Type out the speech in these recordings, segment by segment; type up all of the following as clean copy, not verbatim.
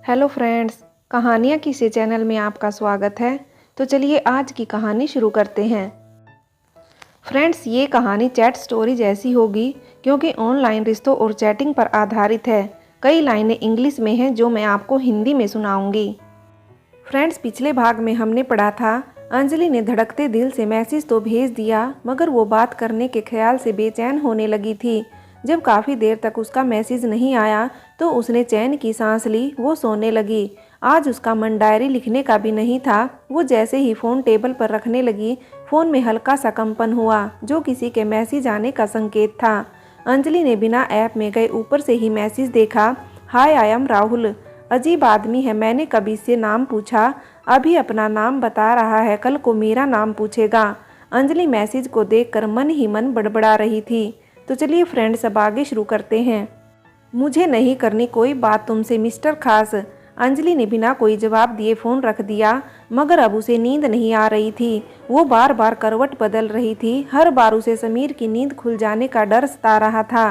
Hello friends, कहानियाँ किसे channel में आपका स्वागत है। तो चलिए आज की कहानी शुरू करते हैं। फ्रेंड्स, ये कहानी चैट स्टोरी जैसी होगी क्योंकि ऑनलाइन रिश्तों और चैटिंग पर आधारित है। कई लाइनें इंग्लिश में हैं जो मैं आपको हिंदी में सुनाऊंगी। फ्रेंड्स, पिछले भाग में हमने पढ़ा था अंजलि ने धड़कते दिल से मैसेज तो भेज दिया, मगर वो बात करने के ख्याल से बेचैन होने लगी थी। जब काफ़ी देर तक उसका मैसेज नहीं आया तो उसने चैन की सांस ली। वो सोने लगी। आज उसका मन डायरी लिखने का भी नहीं था। वो जैसे ही फ़ोन टेबल पर रखने लगी, फ़ोन में हल्का सा कंपन हुआ जो किसी के मैसेज आने का संकेत था। अंजलि ने बिना ऐप में गए ऊपर से ही मैसेज देखा। हाय, आई एम राहुल। अजीब आदमी है, मैंने कभी इससे नाम पूछा। अभी अपना नाम बता रहा है, कल को मेरा नाम पूछेगा। अंजलि मैसेज को देखकर मन ही मन बड़बड़ा रही थी। तो चलिए फ्रेंड्स, अब आगे शुरू करते हैं। मुझे नहीं करनी कोई बात तुमसे मिस्टर खास। अंजलि ने बिना कोई जवाब दिए फ़ोन रख दिया, मगर अब उसे नींद नहीं आ रही थी। वो बार बार करवट बदल रही थी। हर बार उसे समीर की नींद खुल जाने का डर सता रहा था।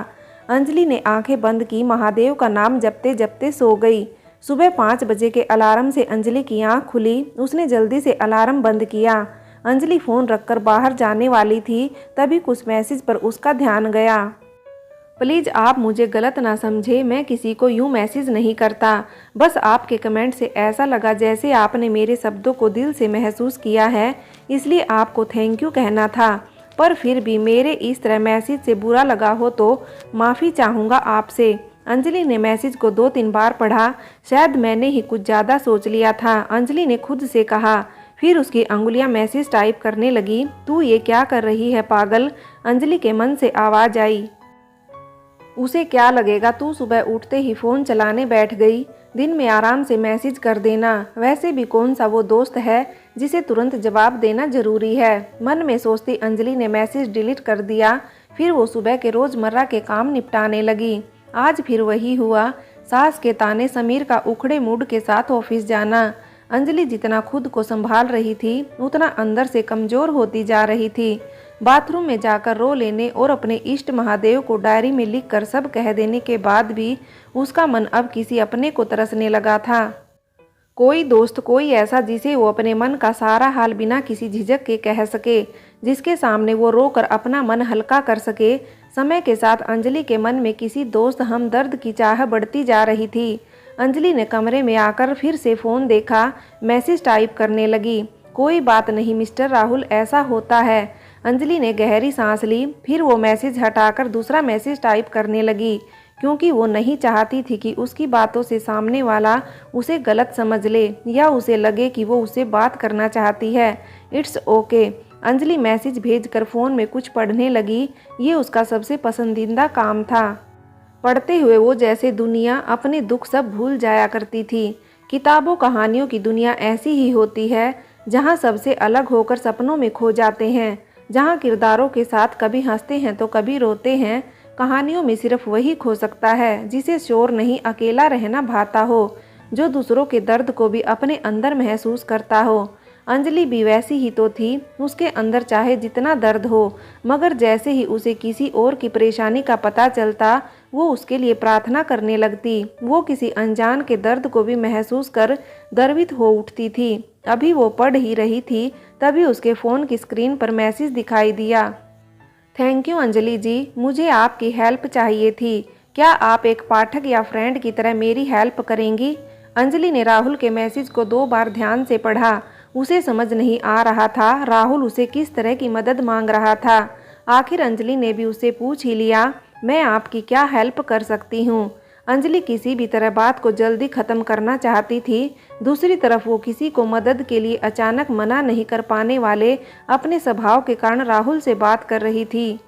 अंजलि ने आंखें बंद की, महादेव का नाम जपते जपते सो गई। सुबह 5 बजे के अलार्म से अंजलि की आंख खुली। उसने जल्दी से अलार्म बंद किया। अंजलि फ़ोन रखकर बाहर जाने वाली थी, तभी कुछ मैसेज पर उसका ध्यान गया। प्लीज़ आप मुझे गलत ना समझे, मैं किसी को यूँ मैसेज नहीं करता। बस आपके कमेंट से ऐसा लगा जैसे आपने मेरे शब्दों को दिल से महसूस किया है, इसलिए आपको थैंक यू कहना था। पर फिर भी मेरे इस तरह मैसेज से बुरा लगा हो तो माफ़ी चाहूँगा आपसे। अंजलि ने मैसेज को 2-3 बार पढ़ा। शायद मैंने ही कुछ ज़्यादा सोच लिया था, अंजलि ने खुद से कहा। फिर उसकी अंगुलियां मैसेज टाइप करने लगी। तू ये क्या कर रही है पागल? अंजलि के मन से आवाज़ आई। उसे क्या लगेगा, तू सुबह उठते ही फ़ोन चलाने बैठ गई। दिन में आराम से मैसेज कर देना। वैसे भी कौन सा वो दोस्त है जिसे तुरंत जवाब देना ज़रूरी है। मन में सोचती अंजलि ने मैसेज डिलीट कर दिया। फिर वो सुबह के रोज़मर्रा के काम निपटाने लगी। आज फिर वही हुआ। सास के ताने, समीर का उखड़े मूड के साथ ऑफिस जाना। अंजलि जितना खुद को संभाल रही थी उतना अंदर से कमज़ोर होती जा रही थी। बाथरूम में जाकर रो लेने और अपने इष्ट महादेव को डायरी में लिखकर सब कह देने के बाद भी उसका मन अब किसी अपने को तरसने लगा था। कोई दोस्त, कोई ऐसा जिसे वो अपने मन का सारा हाल बिना किसी झिझक के कह सके, जिसके सामने वो रोकर अपना मन हल्का कर सके। समय के साथ अंजलि के मन में किसी दोस्त हमदर्द की चाह बढ़ती जा रही थी। अंजलि ने कमरे में आकर फिर से फ़ोन देखा। मैसेज टाइप करने लगी। कोई बात नहीं मिस्टर राहुल, ऐसा होता है। अंजलि ने गहरी सांस ली। फिर वो मैसेज हटाकर दूसरा मैसेज टाइप करने लगी, क्योंकि वो नहीं चाहती थी कि उसकी बातों से सामने वाला उसे गलत समझ ले या उसे लगे कि वो उसे बात करना चाहती है। It's okay. अंजलि मैसेज भेजकर फ़ोन में कुछ पढ़ने लगी। ये उसका सबसे पसंदीदा काम था। पढ़ते हुए वो जैसे दुनिया, अपने दुख सब भूल जाया करती थी। किताबों कहानियों की दुनिया ऐसी ही होती है जहाँ सबसे अलग होकर सपनों में खो जाते हैं, जहाँ किरदारों के साथ कभी हंसते हैं तो कभी रोते हैं। कहानियों में सिर्फ वही खो सकता है जिसे शोर नहीं, अकेला रहना भाता हो, जो दूसरों के दर्द को भी अपने अंदर महसूस करता हो। अंजलि भी वैसी ही तो थी। उसके अंदर चाहे जितना दर्द हो, मगर जैसे ही उसे किसी और की परेशानी का पता चलता वो उसके लिए प्रार्थना करने लगती। वो किसी अनजान के दर्द को भी महसूस कर गर्वित हो उठती थी। अभी वो पढ़ ही रही थी, तभी उसके फ़ोन की स्क्रीन पर मैसेज दिखाई दिया। थैंक यू अंजलि जी, मुझे आपकी हेल्प चाहिए थी। क्या आप एक पाठक या फ्रेंड की तरह मेरी हेल्प करेंगी? अंजलि ने राहुल के मैसेज को 2 बार ध्यान से पढ़ा। उसे समझ नहीं आ रहा था राहुल उसे किस तरह की मदद मांग रहा था। आखिर अंजलि ने भी उससे पूछ ही लिया, मैं आपकी क्या हेल्प कर सकती हूँ? अंजलि किसी भी तरह बात को जल्दी ख़त्म करना चाहती थी। दूसरी तरफ वो किसी को मदद के लिए अचानक मना नहीं कर पाने वाले अपने स्वभाव के कारण राहुल से बात कर रही थी।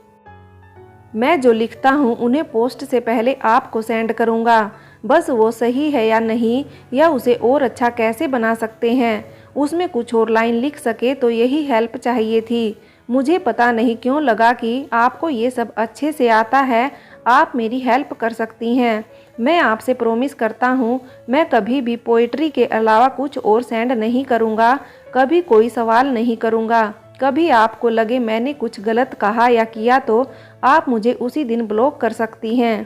मैं जो लिखता हूँ उन्हें पोस्ट से पहले आपको सेंड करूँगा। बस वो सही है या नहीं, या उसे और अच्छा कैसे बना सकते हैं, उसमें कुछ और लाइन लिख सके तो यही हेल्प चाहिए थी। मुझे पता नहीं क्यों लगा कि आपको ये सब अच्छे से आता है, आप मेरी हेल्प कर सकती हैं। मैं आपसे प्रॉमिस करता हूँ मैं कभी भी पोइट्री के अलावा कुछ और सेंड नहीं करूँगा, कभी कोई सवाल नहीं करूँगा। कभी आपको लगे मैंने कुछ गलत कहा या किया तो आप मुझे उसी दिन ब्लॉक कर सकती हैं।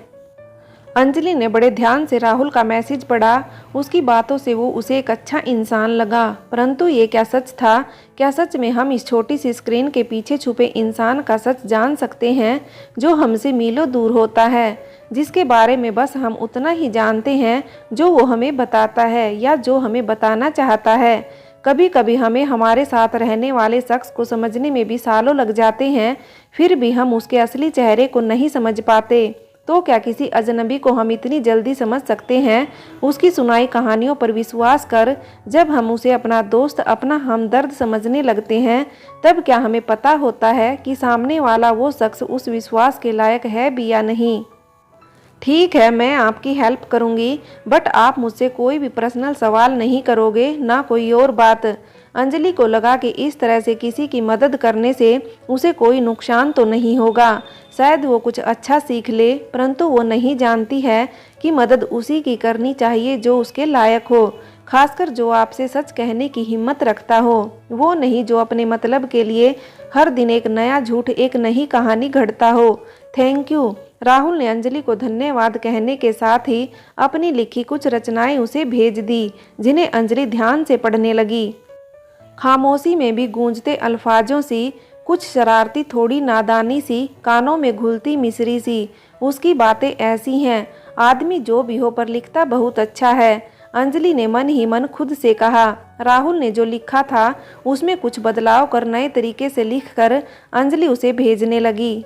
अंजलि ने बड़े ध्यान से राहुल का मैसेज पढ़ा। उसकी बातों से वो उसे एक अच्छा इंसान लगा, परंतु ये क्या सच था? क्या सच में हम इस छोटी सी स्क्रीन के पीछे छुपे इंसान का सच जान सकते हैं, जो हमसे मीलों दूर होता है, जिसके बारे में बस हम उतना ही जानते हैं जो वो हमें बताता है या जो हमें बताना चाहता है। कभी कभी हमें हमारे साथ रहने वाले शख्स को समझने में भी सालों लग जाते हैं, फिर भी हम उसके असली चेहरे को नहीं समझ पाते। तो क्या किसी अजनबी को हम इतनी जल्दी समझ सकते हैं, उसकी सुनाई कहानियों पर विश्वास कर? जब हम उसे अपना दोस्त, अपना हमदर्द समझने लगते हैं, तब क्या हमें पता होता है कि सामने वाला वो शख्स उस विश्वास के लायक है भी या नहीं? ठीक है, मैं आपकी हेल्प करूंगी, बट आप मुझसे कोई भी पर्सनल सवाल नहीं करोगे, ना कोई और बात। अंजलि को लगा कि इस तरह से किसी की मदद करने से उसे कोई नुकसान तो नहीं होगा, शायद वो कुछ अच्छा सीख ले, परंतु वो नहीं जानती है कि मदद उसी की करनी चाहिए जो उसके लायक हो, खासकर जो आपसे सच कहने की हिम्मत रखता हो, वो नहीं जो अपने मतलब के लिए हर दिन एक नया झूठ, एक नई कहानी घड़ता हो। Thank you. राहुल ने अंजलि को धन्यवाद कहने के साथ ही अपनी लिखी कुछ रचनाएं उसे भेज दी, जिन्हें अंजलि ध्यान से पढ़ने लगी। खामोशी में भी गूंजते अल्फाजों सी, कुछ शरारती, थोड़ी नादानी सी, कानों में घुलती मिश्री सी। उसकी बातें ऐसी हैं, आदमी जो भी हो पर लिखता बहुत अच्छा है, अंजलि ने मन ही मन खुद से कहा। राहुल ने जो लिखा था उसमें कुछ बदलाव कर नए तरीके से लिखकर अंजलि उसे भेजने लगी।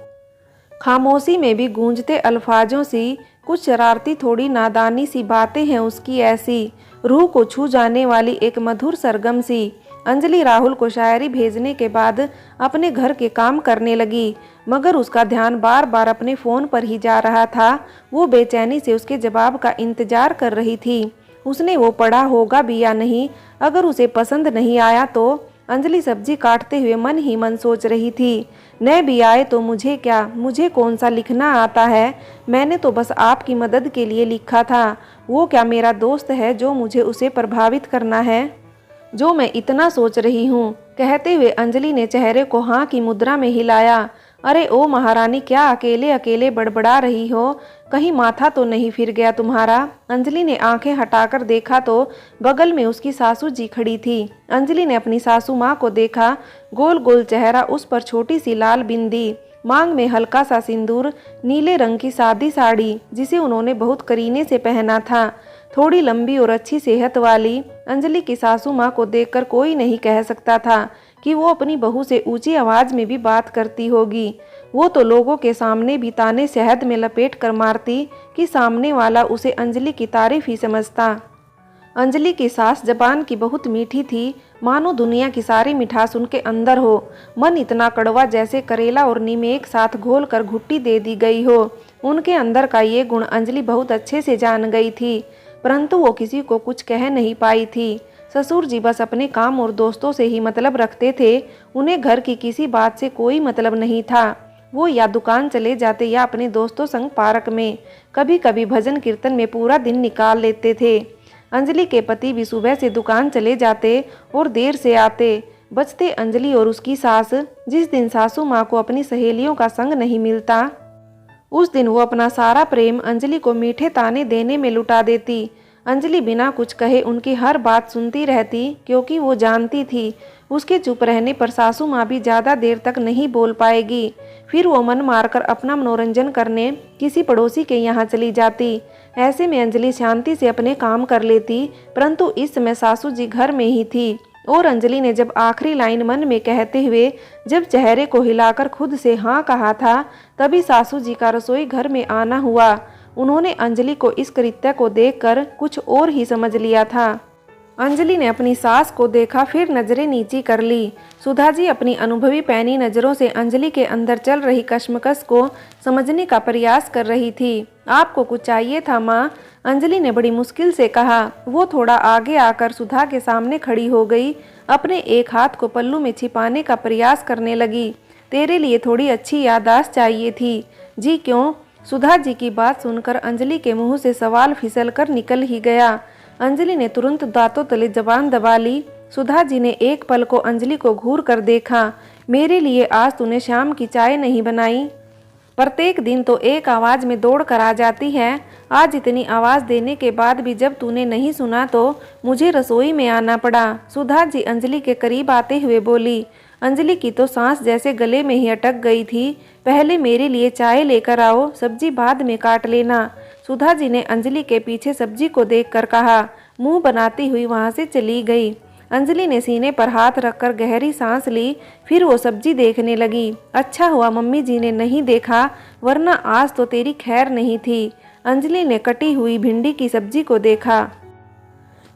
खामोशी में भी गूंजते अल्फाजों सी, कुछ शरारती, थोड़ी नादानी सी बातें हैं उसकी ऐसी, रूह को छू जाने वाली एक मधुर सरगम सी। अंजलि राहुल को शायरी भेजने के बाद अपने घर के काम करने लगी, मगर उसका ध्यान बार बार अपने फ़ोन पर ही जा रहा था। वो बेचैनी से उसके जवाब का इंतजार कर रही थी। उसने वो पढ़ा होगा भी या नहीं? अगर उसे पसंद नहीं आया तो? अंजलि सब्जी काटते हुए मन ही मन सोच रही थी, न भी आए तो मुझे क्या, मुझे कौन सा लिखना आता है? मैंने तो बस आपकी मदद के लिए लिखा था। वो क्या मेरा दोस्त है जो मुझे उसे प्रभावित करना है, जो मैं इतना सोच रही हूँ? कहते हुए अंजलि ने चेहरे को हाँ की मुद्रा में हिलाया। अरे ओ महारानी, क्या अकेले अकेले बड़बड़ा रही हो? कहीं माथा तो नहीं फिर गया तुम्हारा? अंजलि ने आंखें हटाकर देखा तो बगल में उसकी सासू जी खड़ी थी। अंजलि ने अपनी सासू माँ को देखा, गोल गोल चेहरा, उस पर छोटी सी लाल बिंदी, मांग में हल्का सा सिंदूर, नीले रंग की सादी साड़ी जिसे उन्होंने बहुत करीने से पहना था, थोड़ी लंबी और अच्छी सेहत वाली। अंजलि की सासू माँ को देखकर कोई नहीं कह सकता था कि वो अपनी बहू से ऊंची आवाज में भी बात करती होगी। वो तो लोगों के सामने भी ताने शहद में लपेट कर मारती कि सामने वाला उसे अंजलि की तारीफ ही समझता। अंजलि की सास जबान की बहुत मीठी थी, मानो दुनिया की सारी मिठास उनके अंदर हो। मन इतना कड़वा जैसे करेला और नीम एक साथ घोल कर घुट्टी दे दी गई हो। उनके अंदर का ये गुण अंजलि बहुत अच्छे से जान गई थी, परंतु वो किसी को कुछ कह नहीं पाई थी। ससुर जी बस अपने काम और दोस्तों से ही मतलब रखते थे, उन्हें घर की किसी बात से कोई मतलब नहीं था। वो या दुकान चले जाते या अपने दोस्तों संग पार्क में, कभी कभी भजन कीर्तन में पूरा दिन निकाल लेते थे। अंजलि के पति भी सुबह से दुकान चले जाते और देर से आते। बचते अंजलि और उसकी सास। जिस दिन सासू माँ को अपनी सहेलियों का संग नहीं मिलता, उस दिन वो अपना सारा प्रेम अंजलि को मीठे ताने देने में लुटा देती। अंजलि बिना कुछ कहे उनकी हर बात सुनती रहती, क्योंकि वो जानती थी उसके चुप रहने पर सासू माँ भी ज़्यादा देर तक नहीं बोल पाएगी। फिर वो मन मारकर अपना मनोरंजन करने किसी पड़ोसी के यहाँ चली जाती। ऐसे में अंजलि शांति से अपने काम कर लेती, परंतु इस समय सासू जी घर में ही थी। और अंजलि ने जब आखिरी लाइन मन में कहते हुए जब चेहरे को हिलाकर खुद से हाँ कहा था, तभी सासू जी का रसोई घर में आना हुआ। उन्होंने अंजलि को इस कृत्य को देखकर कुछ और ही समझ लिया था। अंजलि ने अपनी सास को देखा, फिर नजरें नीची कर ली। सुधा जी अपनी अनुभवी पैनी नजरों से अंजलि के अंदर चल रही कश्मकश को समझने का प्रयास कर रही थी। आपको कुछ चाहिए था माँ? अंजलि ने बड़ी मुश्किल से कहा। वो थोड़ा आगे आकर सुधा के सामने खड़ी हो गई, अपने एक हाथ को पल्लू में छिपाने का प्रयास करने लगी। तेरे लिए थोड़ी अच्छी याददाश्त चाहिए थी। जी क्यों? सुधा जी की बात सुनकर अंजलि के मुंह से सवाल फिसल कर निकल ही गया। अंजलि ने तुरंत दांतों तले जबान दबा ली। सुधा जी ने एक पल को अंजलि को घूर कर देखा। मेरे लिए आज तूने शाम की चाय नहीं बनाई? प्रत्येक दिन तो एक आवाज़ में दौड़ कर आ जाती है। आज इतनी आवाज़ देने के बाद भी जब तूने नहीं सुना तो मुझे रसोई में आना पड़ा। सुधा जी अंजलि के करीब आते हुए बोली। अंजलि की तो सांस जैसे गले में ही अटक गई थी। पहले मेरे लिए चाय लेकर आओ, सब्जी बाद में काट लेना। सुधा जी ने अंजलि के पीछे सब्जी को देखकर कहा। मुंह बनाती हुई वहां से चली गई। अंजलि ने सीने पर हाथ रखकर गहरी सांस ली, फिर वो सब्जी देखने लगी। अच्छा हुआ मम्मी जी ने नहीं देखा, वरना आज तो तेरी खैर नहीं थी। अंजलि ने कटी हुई भिंडी की सब्जी को देखा।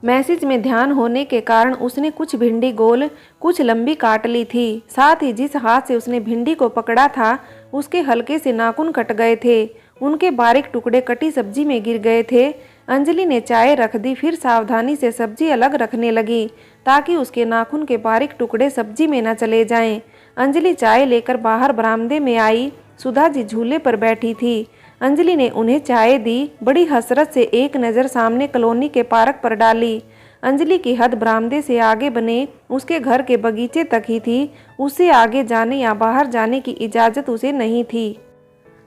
मैसेज में ध्यान होने के कारण उसने कुछ भिंडी गोल कुछ लंबी काट ली थी। साथ ही जिस हाथ से उसने भिंडी को पकड़ा था उसके हल्के से नाखून कट गए थे। उनके बारीक टुकड़े कटी सब्जी में गिर गए थे। अंजलि ने चाय रख दी, फिर सावधानी से सब्जी अलग रखने लगी ताकि उसके नाखून के बारीक टुकड़े सब्जी में न चले जाएं। अंजलि चाय लेकर बाहर बरामदे में आई। सुधा जी झूले पर बैठी थी। अंजलि ने उन्हें चाय दी। बड़ी हसरत से एक नज़र सामने कॉलोनी के पार्क पर डाली। अंजलि की हद बरामदे से आगे बने उसके घर के बगीचे तक ही थी। उससे आगे जाने या बाहर जाने की इजाज़त उसे नहीं थी।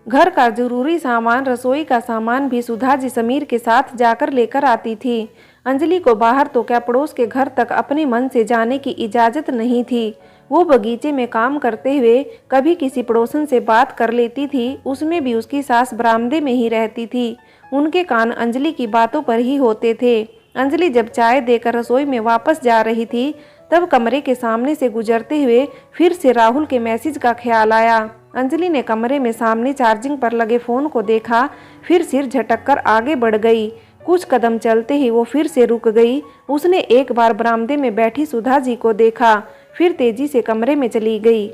घर का जरूरी सामान, रसोई का सामान भी सुधा जी समीर के साथ जाकर लेकर आती थी। अंजलि को बाहर तो क्या पड़ोस के घर तक अपने मन से जाने की इजाज़त नहीं थी। वो बगीचे में काम करते हुए कभी किसी पड़ोसन से बात कर लेती थी, उसमें भी उसकी सास बरामदे में ही रहती थी। उनके कान अंजलि की बातों पर ही होते थे। अंजलि जब चाय देकर रसोई में वापस जा रही थी तब कमरे के सामने से गुजरते हुए फिर से राहुल के मैसेज का ख्याल आया। अंजलि ने कमरे में सामने चार्जिंग पर लगे फ़ोन को देखा, फिर सिर झटककर आगे बढ़ गई। कुछ कदम चलते ही वो फिर से रुक गई। उसने एक बार बरामदे में बैठी सुधा जी को देखा, फिर तेजी से कमरे में चली गई।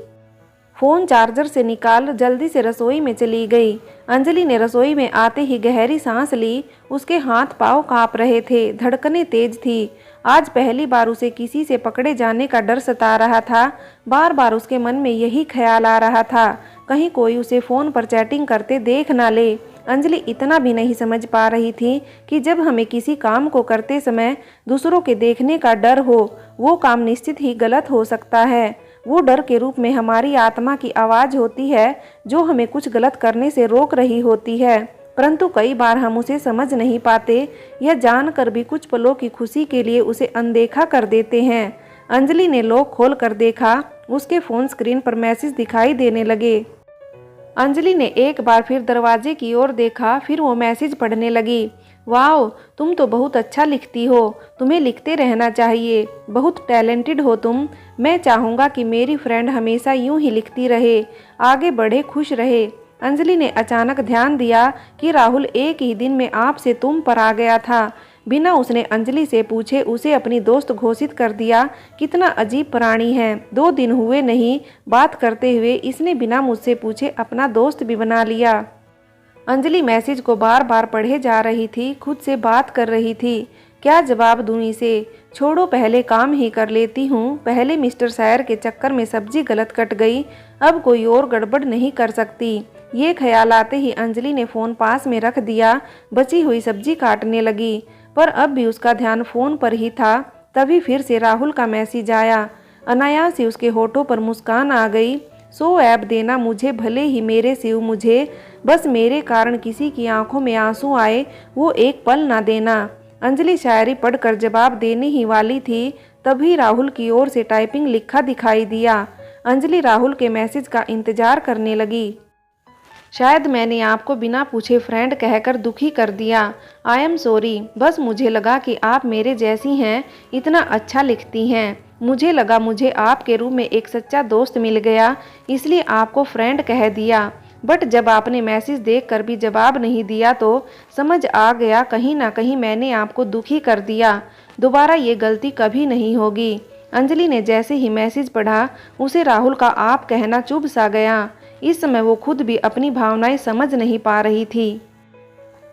फ़ोन चार्जर से निकाल जल्दी से रसोई में चली गई। अंजलि ने रसोई में आते ही गहरी सांस ली। उसके हाथ पांव कांप रहे थे, धड़कनें तेज थी। आज पहली बार उसे किसी से पकड़े जाने का डर सता रहा था। बार बार उसके मन में यही ख्याल आ रहा था, कहीं कोई उसे फ़ोन पर चैटिंग करते देख ना ले। अंजलि इतना भी नहीं समझ पा रही थी कि जब हमें किसी काम को करते समय दूसरों के देखने का डर हो, वो काम निश्चित ही गलत हो सकता है। वो डर के रूप में हमारी आत्मा की आवाज़ होती है जो हमें कुछ गलत करने से रोक रही होती है, परंतु कई बार हम उसे समझ नहीं पाते या जानकर भी कुछ पलों की खुशी के लिए उसे अनदेखा कर देते हैं। अंजलि ने लॉक खोल कर देखा। उसके फ़ोन स्क्रीन पर मैसेज दिखाई देने लगे। अंजलि ने एक बार फिर दरवाजे की ओर देखा, फिर वो मैसेज पढ़ने लगी। वाओ, तुम तो बहुत अच्छा लिखती हो, तुम्हें लिखते रहना चाहिए, बहुत टैलेंटेड हो तुम। मैं चाहूँगा कि मेरी फ्रेंड हमेशा यूं ही लिखती रहे, आगे बढ़े, खुश रहे। अंजलि ने अचानक ध्यान दिया कि राहुल एक ही दिन में आप से तुम पर आ गया था। बिना उसने अंजलि से पूछे उसे अपनी दोस्त घोषित कर दिया। कितना अजीब प्राणी है, 2 दिन हुए नहीं बात करते हुए इसने बिना मुझसे पूछे अपना दोस्त भी बना लिया। अंजलि मैसेज को बार बार पढ़े जा रही थी, खुद से बात कर रही थी। क्या जवाब दूं इसे? छोड़ो, पहले काम ही कर लेती हूँ। पहले मिस्टर शायर के चक्कर में सब्जी गलत कट गई, अब कोई और गड़बड़ नहीं कर सकती। ये ख्याल आते ही अंजलि ने फ़ोन पास में रख दिया, बची हुई सब्जी काटने लगी। पर अब भी उसका ध्यान फ़ोन पर ही था। तभी फिर से राहुल का मैसेज आया। अनायास ही उसके होठों पर मुस्कान आ गई। सो ऐप देना मुझे, भले ही मेरे शिव मुझे, बस मेरे कारण किसी की आंखों में आंसू आए वो एक पल ना देना। अंजलि शायरी पढ़कर जवाब देने ही वाली थी, तभी राहुल की ओर से टाइपिंग लिखा दिखाई दिया। अंजलि राहुल के मैसेज का इंतजार करने लगी। शायद मैंने आपको बिना पूछे फ्रेंड कहकर दुखी कर दिया। I am sorry. बस मुझे लगा कि आप मेरे जैसी हैं, इतना अच्छा लिखती हैं। मुझे लगा मुझे आपके रूप में एक सच्चा दोस्त मिल गया, इसलिए आपको फ्रेंड कह दिया। बट जब आपने मैसेज देखकर भी जवाब नहीं दिया तो समझ आ गया कहीं ना कहीं मैंने आपको दुखी कर दिया। दोबारा ये गलती कभी नहीं होगी। अंजलि ने जैसे ही मैसेज पढ़ा उसे राहुल का आप कहना चुभ सा गया। इस समय वो खुद भी अपनी भावनाएं समझ नहीं पा रही थी।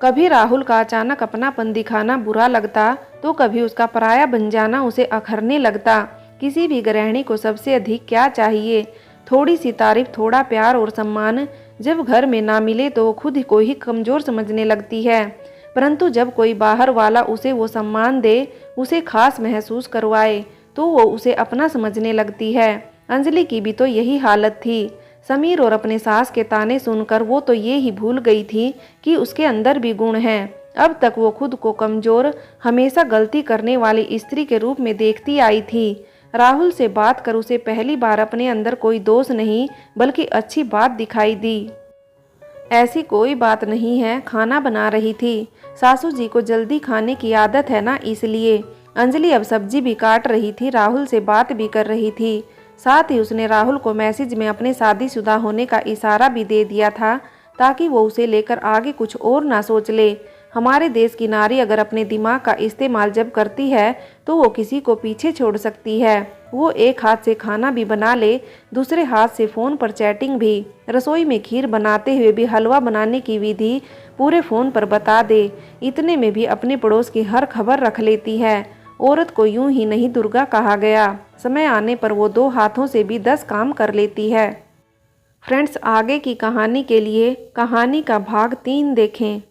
कभी राहुल का अचानक अपनापन दिखाना बुरा लगता तो कभी उसका पराया बन जाना उसे अखरने लगता। किसी भी गृहिणी को सबसे अधिक क्या चाहिए? थोड़ी सी तारीफ, थोड़ा प्यार और सम्मान। जब घर में ना मिले तो खुद को ही कमज़ोर समझने लगती है, परंतु जब कोई बाहर वाला उसे वो सम्मान दे, उसे खास महसूस करवाए, तो वो उसे अपना समझने लगती है। अंजलि की भी तो यही हालत थी। समीर और अपने सास के ताने सुनकर वो तो ये ही भूल गई थी कि उसके अंदर भी गुण हैं। अब तक वो खुद को कमजोर, हमेशा गलती करने वाली स्त्री के रूप में देखती आई थी। राहुल से बात कर उसे पहली बार अपने अंदर कोई दोष नहीं बल्कि अच्छी बात दिखाई दी। ऐसी कोई बात नहीं है, खाना बना रही थी। सासू जी को जल्दी खाने की आदत है ना, इसलिए। अंजलि अब सब्जी भी काट रही थी, राहुल से बात भी कर रही थी। साथ ही उसने राहुल को मैसेज में अपने शादीशुदा होने का इशारा भी दे दिया था ताकि वो उसे लेकर आगे कुछ और ना सोच ले। हमारे देश की नारी अगर अपने दिमाग का इस्तेमाल जब करती है तो वो किसी को पीछे छोड़ सकती है। वो एक हाथ से खाना भी बना ले, दूसरे हाथ से फ़ोन पर चैटिंग भी। रसोई में खीर बनाते हुए भी हलवा बनाने की विधि पूरे फ़ोन पर बता दे। इतने में भी अपने पड़ोस की हर खबर रख लेती है। औरत को यूं ही नहीं दुर्गा कहा गया, समय आने पर वो 2 हाथों से भी 10 काम कर लेती है। फ्रेंड्स, आगे की कहानी के लिए कहानी का भाग 3 देखें।